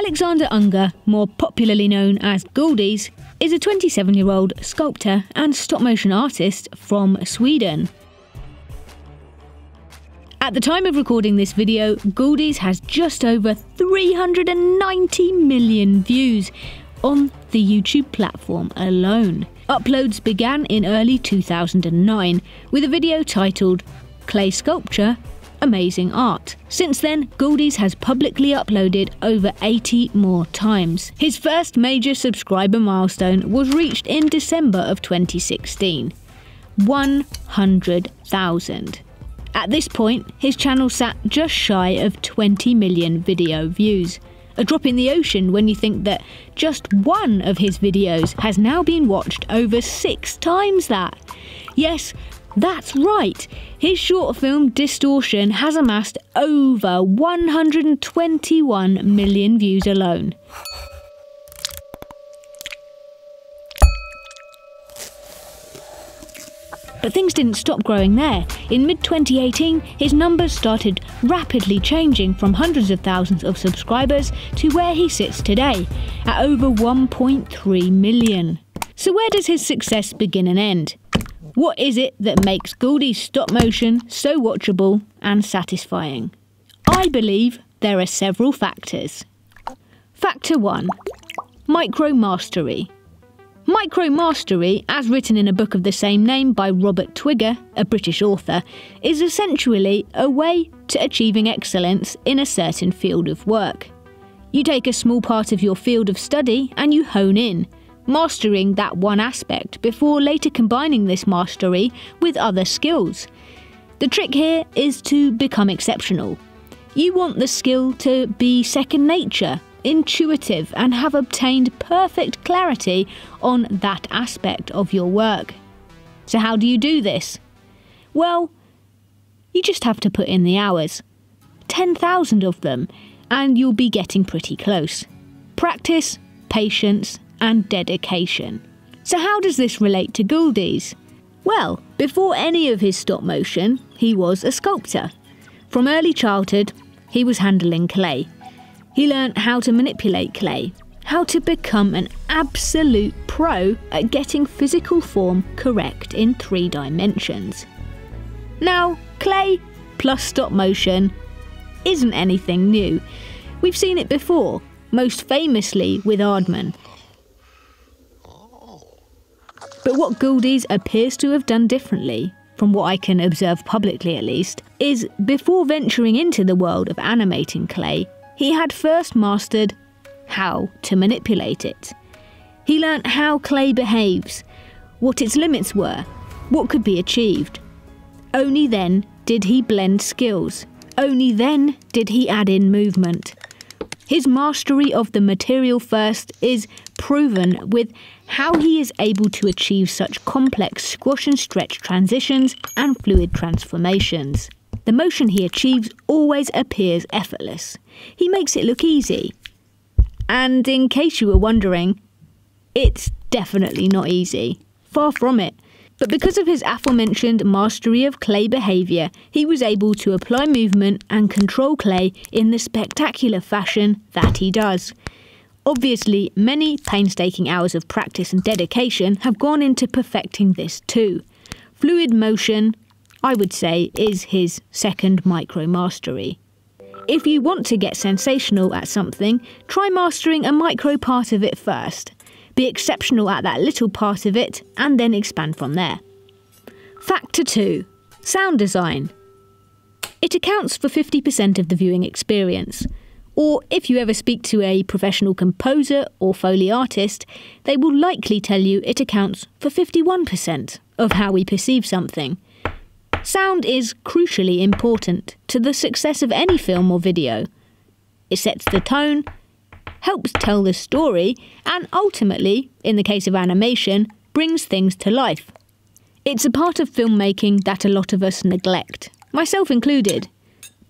Alexander Unger, more popularly known as Gouldies, is a 27-year-old sculptor and stop-motion artist from Sweden. At the time of recording this video, Gouldies has just over 390 million views on the YouTube platform alone. Uploads began in early 2009 with a video titled Clay Sculpture, Amazing Art. Since then, Gouldies has publicly uploaded over 80 more times. His first major subscriber milestone was reached in December of 2016. 100,000. At this point, his channel sat just shy of 20 million video views. A drop in the ocean when you think that just one of his videos has now been watched over 6 times that. Yes, that's right, his short film Distortion has amassed over 121 million views alone. But things didn't stop growing there. In mid-2018, his numbers started rapidly changing from hundreds of thousands of subscribers to where he sits today, at over 1.3 million. So where does his success begin and end? What is it that makes Gouldies stop motion so watchable and satisfying? I believe there are several factors. Factor 1. Micro-mastery. Micro-mastery, as written in a book of the same name by Robert Twigger, a British author, is essentially a way to achieving excellence in a certain field of work. You take a small part of your field of study and you hone in, mastering that one aspect before later combining this mastery with other skills. The trick here is to become exceptional. You want the skill to be second nature, intuitive, and have obtained perfect clarity on that aspect of your work. So how do you do this? Well, you just have to put in the hours. 10,000 of them, and you'll be getting pretty close. Practice, patience, and dedication. So how does this relate to Gouldies? Well, before any of his stop motion, he was a sculptor. From early childhood, he was handling clay. He learnt how to manipulate clay, how to become an absolute pro at getting physical form correct in 3 dimensions. Now, clay plus stop motion isn't anything new. We've seen it before, most famously with Aardman. But what Gouldies appears to have done differently, from what I can observe publicly at least, is before venturing into the world of animating clay, he had first mastered how to manipulate it. He learnt how clay behaves, what its limits were, what could be achieved. Only then did he blend skills. Only then did he add in movement. His mastery of the material first is proven with how he is able to achieve such complex squash and stretch transitions and fluid transformations. The motion he achieves always appears effortless. He makes it look easy. And in case you were wondering, it's definitely not easy. Far from it. But because of his aforementioned mastery of clay behaviour, he was able to apply movement and control clay in the spectacular fashion that he does. Obviously, many painstaking hours of practice and dedication have gone into perfecting this too. Fluid motion, I would say, is his second micro-mastery. If you want to get sensational at something, try mastering a micro part of it first. Be exceptional at that little part of it and then expand from there. Factor 2. Sound design. It accounts for 50% of the viewing experience. Or if you ever speak to a professional composer or Foley artist, they will likely tell you it accounts for 51% of how we perceive something. Sound is crucially important to the success of any film or video. It sets the tone, helps tell the story, and ultimately, in the case of animation, brings things to life. It's a part of filmmaking that a lot of us neglect, myself included,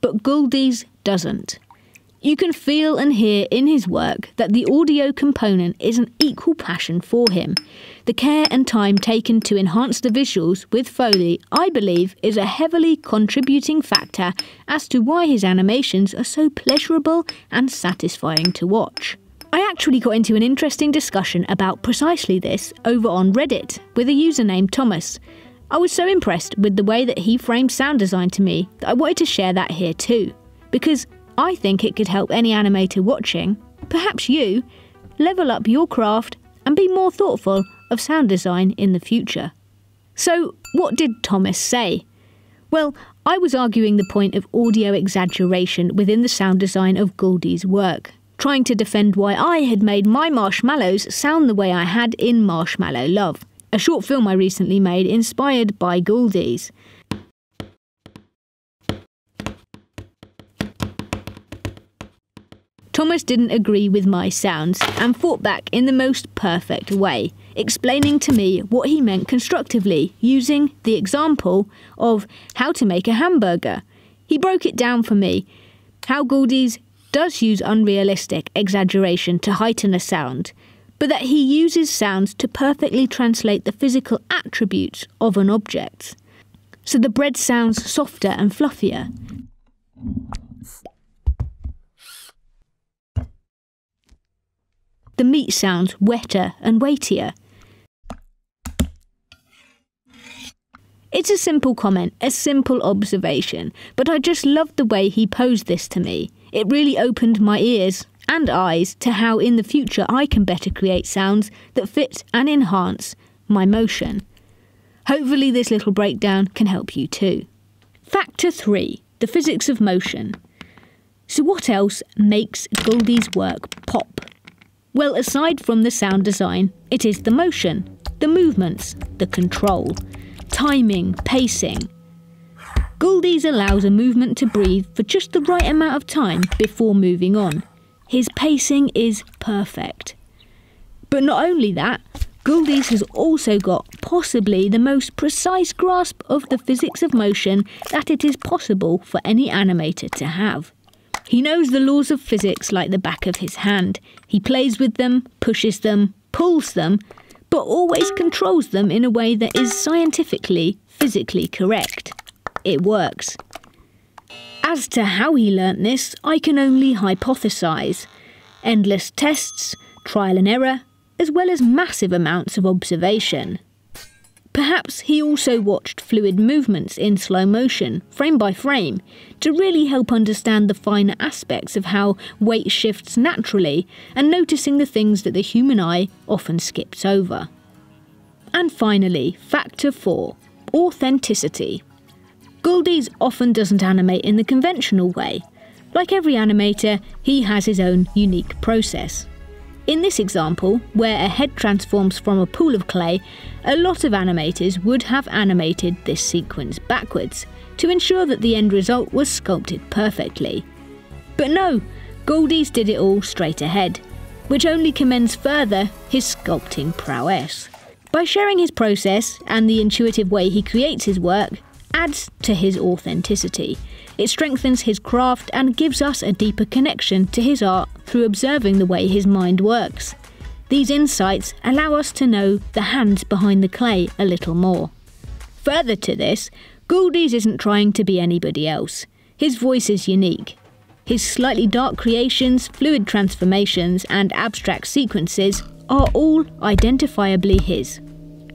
but Gouldies doesn't. You can feel and hear in his work that the audio component is an equal passion for him. The care and time taken to enhance the visuals with Foley, I believe, is a heavily contributing factor as to why his animations are so pleasurable and satisfying to watch. I actually got into an interesting discussion about precisely this over on Reddit with a user named Thomas. I was so impressed with the way that he framed sound design to me that I wanted to share that here too, because I think it could help any animator watching, perhaps you, level up your craft and be more thoughtful of sound design in the future. So, what did Thomas say? Well, I was arguing the point of audio exaggeration within the sound design of Gouldy's work, trying to defend why I had made my marshmallows sound the way I had in Marshmallow Love, a short film I recently made inspired by Gouldy's. Thomas didn't agree with my sounds and fought back in the most perfect way, explaining to me what he meant constructively, using the example of how to make a hamburger. He broke it down for me, how Gouldy's does use unrealistic exaggeration to heighten a sound, but that he uses sounds to perfectly translate the physical attributes of an object. So the bread sounds softer and fluffier. The meat sounds wetter and weightier. It's a simple comment, a simple observation, but I just loved the way he posed this to me. It really opened my ears and eyes to how in the future I can better create sounds that fit and enhance my motion. Hopefully this little breakdown can help you too. Factor 3. The physics of motion. So what else makes Gouldy's work pop? Well, aside from the sound design, it is the motion, the movements, the control, timing, pacing. Gouldy's allows a movement to breathe for just the right amount of time before moving on. His pacing is perfect. But not only that, Gouldy's has also got possibly the most precise grasp of the physics of motion that it is possible for any animator to have. He knows the laws of physics like the back of his hand. He plays with them, pushes them, pulls them, but always controls them in a way that is scientifically, physically correct. It works. As to how he learnt this, I can only hypothesise. Endless tests, trial and error, as well as massive amounts of observation. Perhaps he also watched fluid movements in slow motion, frame by frame, to really help understand the finer aspects of how weight shifts naturally and noticing the things that the human eye often skips over. And finally, factor 4, authenticity. Gouldy's often doesn't animate in the conventional way. Like every animator, he has his own unique process. In this example, where a head transforms from a pool of clay, a lot of animators would have animated this sequence backwards to ensure that the end result was sculpted perfectly. But no, Gouldy's did it all straight ahead, which only commends further his sculpting prowess. By sharing his process and the intuitive way he creates his work, adds to his authenticity. It strengthens his craft and gives us a deeper connection to his art through observing the way his mind works. These insights allow us to know the hands behind the clay a little more. Further to this, Gouldy's isn't trying to be anybody else. His voice is unique. His slightly dark creations, fluid transformations and abstract sequences are all identifiably his.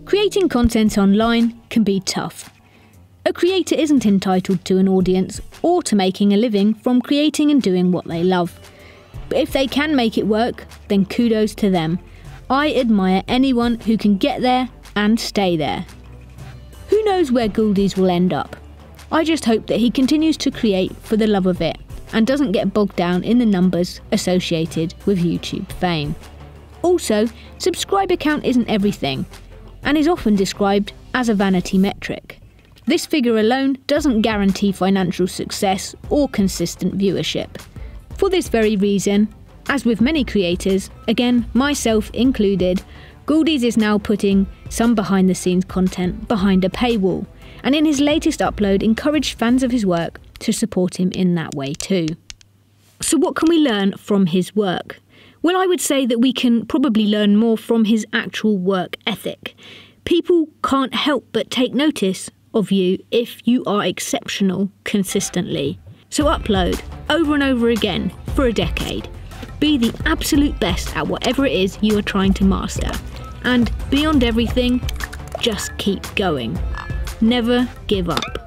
Creating content online can be tough. A creator isn't entitled to an audience or to making a living from creating and doing what they love. But if they can make it work, then kudos to them. I admire anyone who can get there and stay there. Who knows where Gouldy's will end up? I just hope that he continues to create for the love of it and doesn't get bogged down in the numbers associated with YouTube fame. Also, subscriber count isn't everything and is often described as a vanity metric. This figure alone doesn't guarantee financial success or consistent viewership. For this very reason, as with many creators, again myself included, Gouldy's is now putting some behind the scenes content behind a paywall, and in his latest upload encouraged fans of his work to support him in that way too. So what can we learn from his work? Well, I would say that we can probably learn more from his actual work ethic. People can't help but take notice of you if you are exceptional consistently. So upload over and over again for a decade. Be the absolute best at whatever it is you are trying to master. And beyond everything, just keep going. Never give up.